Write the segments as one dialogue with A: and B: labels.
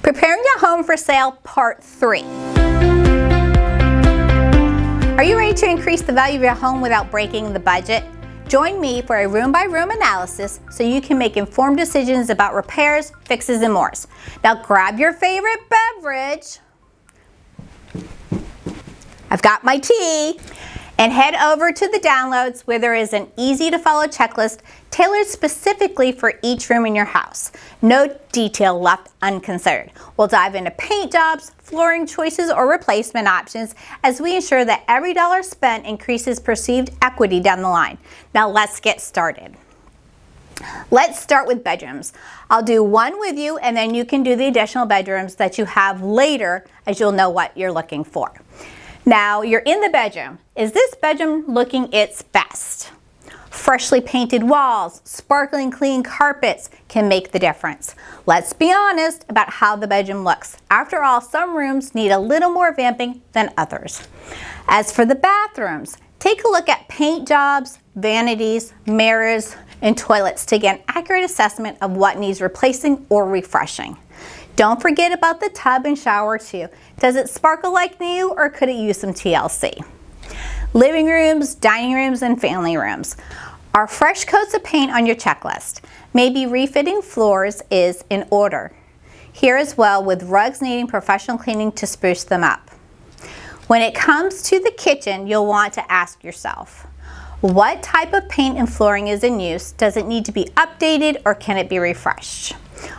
A: Preparing your home for sale, part 3. Are you ready to increase the value of your home without breaking the budget? Join me for a room-by-room analysis so you can make informed decisions about repairs, fixes, and more. Now grab your favorite beverage. I've got my tea. And head over to the downloads where there is an easy-to-follow checklist tailored specifically for each room in your house. No detail left unconsidered. We'll dive into paint jobs, flooring choices, or replacement options as we ensure that every dollar spent increases perceived equity down the line. Now let's get started. Let's start with bedrooms. I'll do one with you and then you can do the additional bedrooms that you have later as you'll know what you're looking for. Now, you're in the bedroom. Is this bedroom looking its best? Freshly painted walls, sparkling clean carpets can make the difference. Let's be honest about how the bedroom looks. After all, some rooms need a little more vamping than others. As for the bathrooms, take a look at paint jobs, vanities, mirrors, and toilets to get an accurate assessment of what needs replacing or refreshing. Don't forget about the tub and shower too. Does it sparkle like new or could it use some TLC? Living rooms, dining rooms, and family rooms. Are fresh coats of paint on your checklist? Maybe refitting floors is in order. Here as well with rugs needing professional cleaning to spruce them up. When it comes to the kitchen, you'll want to ask yourself, what type of paint and flooring is in use? Does it need to be updated or can it be refreshed?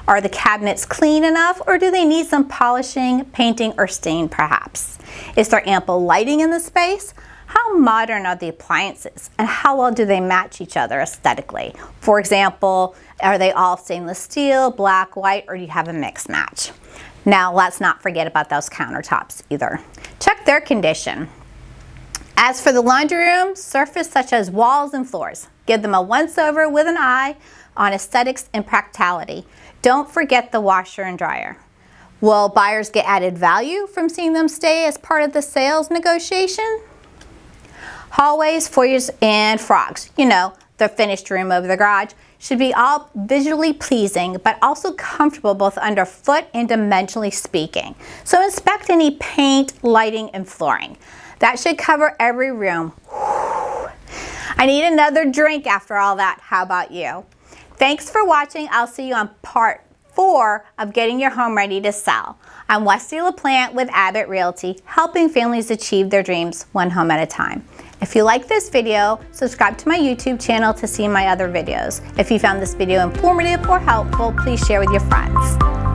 A: Are the cabinets clean enough or do they need some polishing, painting, or stain perhaps? Is there ample lighting in the space? How modern are the appliances and how well do they match each other aesthetically? For example, are they all stainless steel, black, white, or do you have a mixed match? Now let's not forget about those countertops either. Check their condition. As for the laundry room, surface such as walls and floors. Give them a once-over with an eye on aesthetics and practicality. Don't forget the washer and dryer. Will buyers get added value from seeing them stay as part of the sales negotiation? Hallways, foyers, and frogs. You know, the finished room over the garage should be all visually pleasing, but also comfortable both underfoot and dimensionally speaking. So inspect any paint, lighting, and flooring. That should cover every room. I need another drink after all that. How about you? Thanks for watching. I'll see you on part 4 of getting your home ready to sell. I'm Westy LaPlante with Abbott Realty, helping families achieve their dreams one home at a time. If you like this video, subscribe to my YouTube channel to see my other videos. If you found this video informative or helpful, please share with your friends.